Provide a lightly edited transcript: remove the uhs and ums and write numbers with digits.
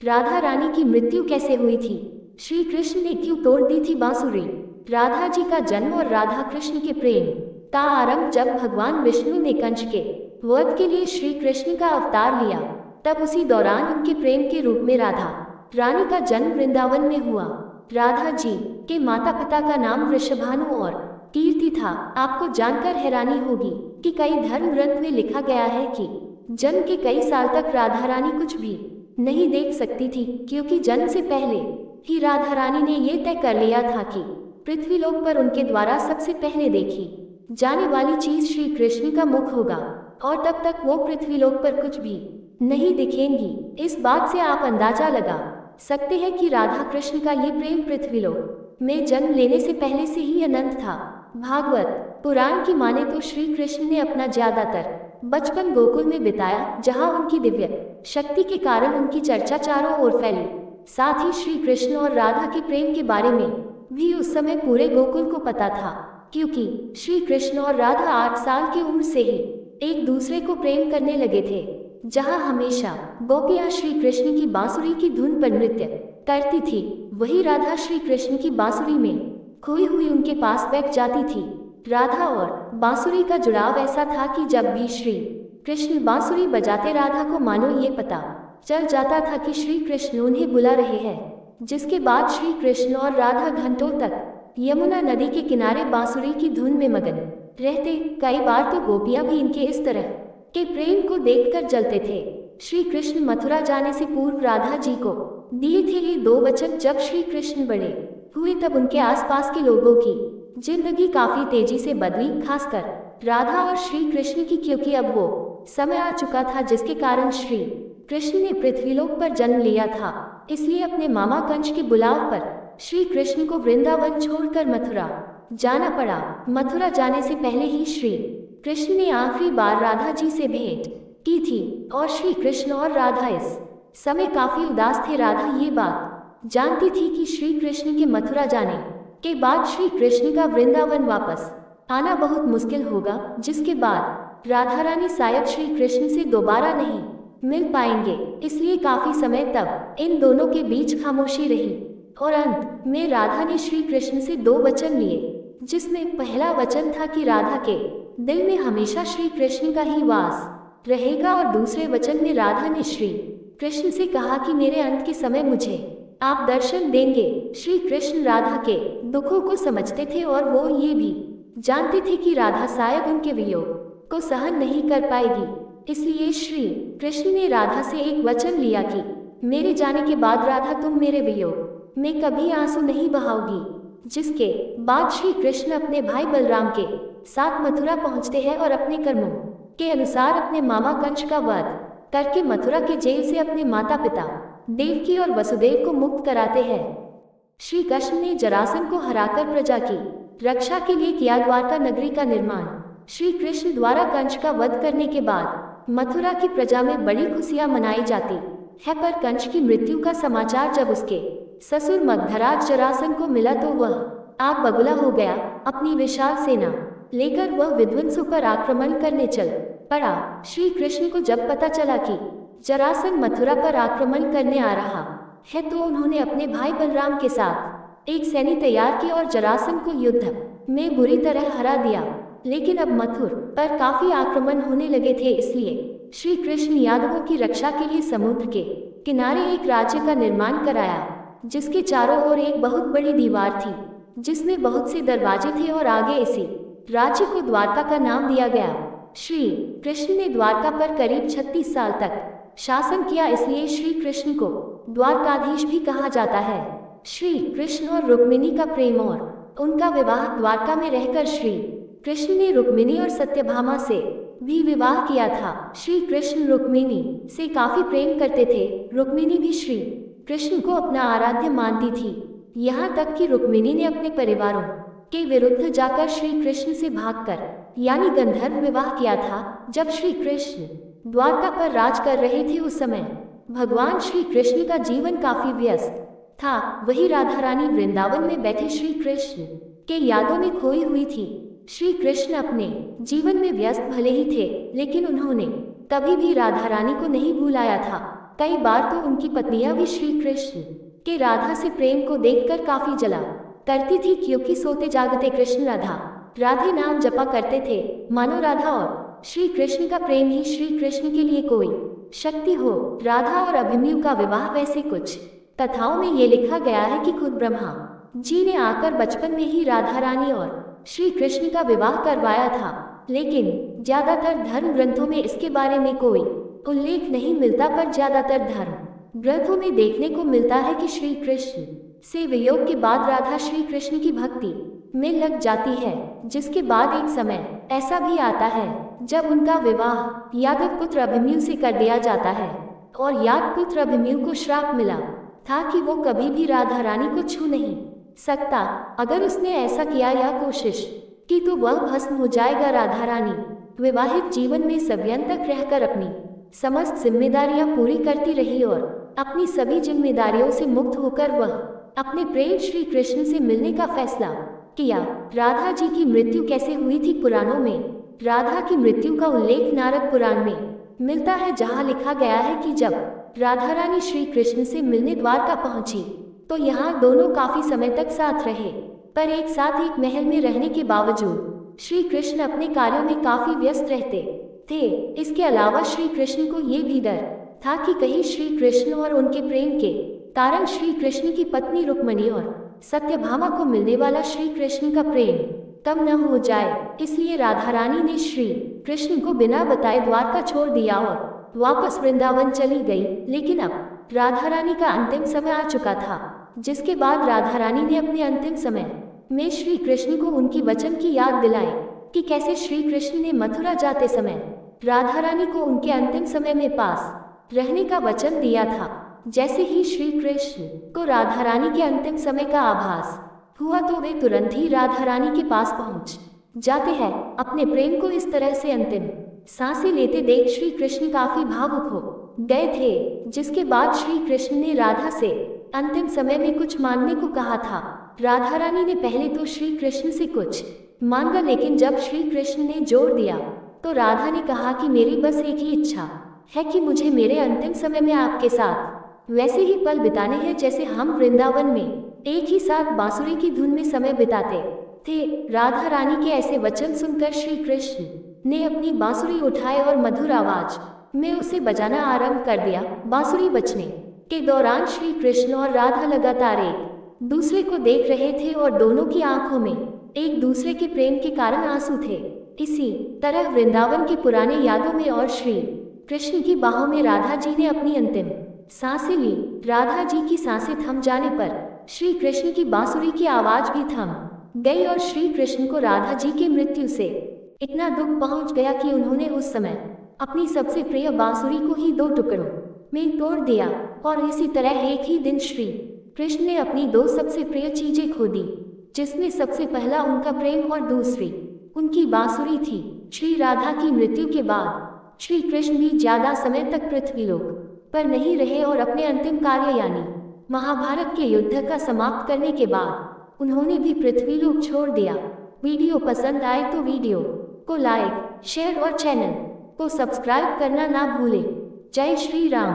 राधा रानी की मृत्यु कैसे हुई थी? श्री कृष्ण ने क्यों तोड़ दी थी बांसुरी? राधा जी का जन्म और राधा कृष्ण के प्रेम का आरंभ जब भगवान विष्णु ने कंस के वध के लिए श्री कृष्ण का अवतार लिया, तब उसी दौरान उनके प्रेम के रूप में राधा रानी का जन्म वृंदावन में हुआ। राधा जी के माता पिता का नाम वृषभानु और कीर्ति था। आपको जानकर हैरानी होगी कि कई धर्म ग्रंथ में लिखा गया है कि जन्म के कई साल तक राधा रानी कुछ भी नहीं देख सकती थी, क्योंकि जन्म से पहले ही राधा रानी ने यह तय कर लिया था कि पृथ्वीलोक पर उनके द्वारा सबसे पहले देखी जाने वाली चीज श्री कृष्ण का मुख होगा, और तब तक वो पृथ्वीलोक पर कुछ भी नहीं दिखेंगी। इस बात से आप अंदाजा लगा सकते हैं कि राधा कृष्ण का ये प्रेम पृथ्वीलोक में जन्म लेने से पहले से ही अनंत था। भागवत पुराण की माने तो श्री कृष्ण ने अपना ज्यादातर बचपन गोकुल में बिताया, जहां उनकी दिव्य शक्ति के कारण उनकी चर्चा चारों ओर फैली। साथ ही श्री कृष्ण और राधा के प्रेम के बारे में भी उस समय पूरे गोकुल को पता था, क्योंकि श्री कृष्ण और राधा 8 साल की उम्र से ही एक दूसरे को प्रेम करने लगे थे। जहां हमेशा गोपियां श्री कृष्ण की बांसुरी की धुन पर नृत्य करती थी, वही राधा श्री कृष्ण की बांसुरी में खोई हुई उनके पास बैठ जाती थी। राधा और बांसुरी का जुड़ाव ऐसा था कि जब भी श्री कृष्ण बांसुरी बजाते, राधा को मानो ये पता चल जाता था कि श्री कृष्ण उन्हें बुला रहे हैं। जिसके बाद श्री कृष्ण और राधा घंटों तक यमुना नदी के किनारे बांसुरी की धुन में मगन रहते। कई बार तो गोपियां भी इनके इस तरह के प्रेम को देखकर जलते थे। श्री कृष्ण मथुरा जाने से पूर्व राधा जी को दिए थे ये 2 वचन। जब श्री कृष्ण बड़े हुए तब उनके आसपास के लोगों की जिंदगी काफी तेजी से बदली, खासकर राधा और श्री कृष्ण की, क्योंकि अब वो समय आ चुका था जिसके कारण श्री कृष्ण ने पृथ्वीलोक पर जन्म लिया था। इसलिए अपने मामा कंस के बुलाव पर श्री कृष्ण को वृंदावन छोड़कर मथुरा जाना पड़ा। मथुरा जाने से पहले ही श्री कृष्ण ने आखिरी बार राधा जी से भेंट की थी, और श्री कृष्ण और राधा इस समय काफी उदास थे। राधा ये बात जानती थी कि श्री कृष्ण के मथुरा जाने के बाद श्री कृष्ण का वृंदावन वापस आना बहुत मुश्किल होगा, जिसके बाद राधा रानी शायद श्री कृष्ण से दोबारा नहीं मिल पाएंगे। इसलिए काफी समय तक इन दोनों के बीच खामोशी रही, और अंत में राधा ने श्री कृष्ण से 2 वचन लिए, जिसमें पहला वचन था कि राधा के दिल में हमेशा श्री कृष्ण का ही वास रहेगा, और दूसरे वचन में राधा ने श्री कृष्ण से कहा कि मेरे अंत के समय मुझे आप दर्शन देंगे। श्री कृष्ण राधा के दुखों को समझते थे, और वो ये भी जानते थे कि राधा शायद उनके वियोग को सहन नहीं कर पाएगी। इसलिए श्री कृष्ण ने राधा से एक वचन लिया कि मेरे जाने के बाद राधा तुम मेरे वियोग में कभी आंसू नहीं बहाओगी। जिसके बाद श्री कृष्ण अपने भाई बलराम के साथ मथुरा पहुंचते हैं और अपने कर्मों के अनुसार अपने मामा कंस का वध करके मथुरा के जेल से अपने माता पिता देवकी और वसुदेव को मुक्त कराते हैं। श्री कृष्ण ने जरासंध को हराकर प्रजा की रक्षा के लिए किया द्वारका नगरी का निर्माण। श्री कृष्ण द्वारा कंस का वध करने के बाद मथुरा की प्रजा में बड़ी खुशियां मनाई जाती है, पर कंस की मृत्यु का समाचार जब उसके ससुर मगधराज जरासंध को मिला तो वह आग बबूला हो गया। अपनी विशाल सेना लेकर वह विध्वंसों पर आक्रमण करने चल पड़ा। श्री कृष्ण को जब पता चला कि जरासंध मथुरा पर आक्रमण करने आ रहा है, तो उन्होंने अपने भाई बलराम के साथ एक सैनी तैयार की और जरासंध को युद्ध में बुरी तरह हरा दिया। लेकिन अब मथुर पर काफी आक्रमण होने लगे थे, इसलिए श्री कृष्ण यादवों की रक्षा के लिए समुद्र के किनारे एक राज्य का निर्माण कराया, जिसके चारों ओर एक बहुत बड़ी दीवार थी, जिसमें बहुत से दरवाजे थे, और आगे इसी राज्य को द्वारका का नाम दिया गया। श्री कृष्ण ने द्वारका पर करीब 36 साल तक शासन किया, इसलिए श्री कृष्ण को द्वारकाधीश भी कहा जाता है। श्री कृष्ण और रुक्मिणी का प्रेम और उनका विवाह द्वारका में रहकर श्री कृष्ण ने रुक्मिणी और सत्यभामा से भी विवाह किया था। श्री कृष्ण रुक्मिणी से काफी प्रेम करते थे। रुक्मिणी भी श्री कृष्ण को अपना आराध्य मानती थी, यहाँ तक कि रुक्मिणी ने अपने परिवारों के विरुद्ध जाकर श्री कृष्ण से भागकर यानी गंधर्व विवाह किया था। जब श्री कृष्ण द्वारका पर राज कर रहे थे, उस समय भगवान श्री कृष्ण का जीवन काफी व्यस्त था। वही राधा रानी वृंदावन में बैठे श्री कृष्ण के यादों में खोई हुई थी। श्री कृष्ण अपने जीवन में व्यस्त भले ही थे, लेकिन उन्होंने कभी भी राधा रानी को नहीं भुलाया था। कई बार तो उनकी पत्नियां भी श्री कृष्ण के राधा से प्रेम को देखकर काफी जला करती थी, क्योंकि सोते जागते कृष्ण राधा राधे नाम जपा करते थे, मानो राधा और श्री कृष्ण का प्रेम ही श्री कृष्ण के लिए कोई शक्ति हो। राधा और अभिमन्यु का विवाह वैसे कुछ कथाओं में ये लिखा गया है कि खुद ब्रह्मा जी ने आकर बचपन में ही राधा रानी और श्री कृष्ण का विवाह करवाया था, लेकिन ज्यादातर धर्म ग्रंथों में इसके बारे में कोई उल्लेख नहीं मिलता। पर ज्यादातर धर्म ग्रंथों में देखने को मिलता है कि श्री कृष्ण से वियोग के बाद राधा श्री कृष्ण की भक्ति में लग जाती है, जिसके बाद एक समय ऐसा भी आता है जब उनका विवाह यादव पुत्र अभिमन्यु से कर दिया जाता है, और यादव पुत्र अभिमन्यु को श्राप मिला था कि वो कभी भी राधा रानी को छू नहीं सकता। अगर उसने ऐसा किया या कोशिश की तो वह भस्म हो जाएगा। राधा रानी विवाहित जीवन में सदियों तक रहकर अपनी समस्त जिम्मेदारियां पूरी करती रही, और अपनी सभी जिम्मेदारियों से मुक्त होकर वह अपने प्रेम श्री कृष्ण से मिलने का फैसला किया। राधा जी की मृत्यु कैसे हुई थी? पुराणों में राधा की मृत्यु का उल्लेख नारद पुराण में मिलता है, जहाँ लिखा गया है कि जब राधा रानी श्री कृष्ण से मिलने द्वारका पहुंची तो यहाँ दोनों काफी समय तक साथ रहे, पर एक साथ एक महल में रहने के बावजूद श्री कृष्ण अपने कार्यों में काफी व्यस्त रहते थे। इसके अलावा श्री कृष्ण को ये भी डर था कि कहीं श्री कृष्ण और उनके प्रेम के कारण श्री कृष्ण की पत्नी रुक्मिणी और सत्यभामा को मिलने वाला श्री कृष्ण का प्रेम कम न हो जाए। इसलिए राधा रानी ने श्री कृष्ण को बिना बताए द्वारका छोड़ दिया और वापस वृंदावन चली गई। लेकिन अब राधा रानी का अंतिम समय आ चुका था, जिसके बाद राधा रानी ने अपने अंतिम समय में श्री कृष्ण को उनकी वचन की याद दिलाई कि कैसे श्री कृष्ण ने मथुरा जाते समय राधा रानी को उनके अंतिम समय में पास रहने का वचन दिया था। जैसे ही श्री कृष्ण को राधा रानी के अंतिम समय का आभास हुआ तो वे तुरंत ही राधा रानी के पास पहुंच जाते हैं। अपने प्रेम को इस तरह से अंतिम सांसें लेते देख श्री कृष्ण काफी भावुक हो गए थे, जिसके बाद श्री कृष्ण ने राधा से अंतिम समय में कुछ मांगने को कहा था। राधा रानी ने पहले तो श्री कृष्ण से कुछ मांगा, लेकिन जब श्री कृष्ण ने जोर दिया तो राधा ने कहा कि मेरी बस एक ही इच्छा है कि मुझे मेरे अंतिम समय में आपके साथ वैसे ही पल बिताने हैं जैसे हम वृंदावन में एक ही साथ बांसुरी की धुन में समय बिताते थे। राधा रानी के ऐसे वचन सुनकर श्री कृष्ण ने अपनी बांसुरी उठाई और मधुर आवाज में उसे बजाना आरंभ कर दिया। बांसुरी बजने के दौरान श्री कृष्ण और राधा लगातार एक दूसरे को देख रहे थे और दोनों की आंखों में एक दूसरे के प्रेम के कारण आंसू थे। इसी तरह वृंदावन की पुराने यादों में और श्री कृष्ण की बाहों में राधा जी ने अपनी अंतिम सांसें ली। राधा जी की सांसें थम जाने पर श्री कृष्ण की बांसुरी की आवाज भी थम गई और श्री कृष्ण को राधा जी की मृत्यु से इतना दुख पहुंच गया कि उन्होंने उस समय अपनी सबसे प्रिय बांसुरी को ही 2 टुकड़ों में तोड़ दिया। और इसी तरह एक ही दिन श्री कृष्ण ने अपनी 2 सबसे प्रिय चीजें खो दी, जिसमें सबसे पहला उनका प्रेम और दूसरी उनकी बांसुरी थी। श्री राधा की मृत्यु के बाद श्री कृष्ण भी ज्यादा समय तक पृथ्वीलोक पर नहीं रहे और अपने अंतिम कार्य यानी महाभारत के युद्ध का समाप्त करने के बाद उन्होंने भी पृथ्वीलोक छोड़ दिया। वीडियो पसंद आए तो वीडियो को लाइक, शेयर और चैनल को सब्सक्राइब करना ना भूलें। जय श्री राम।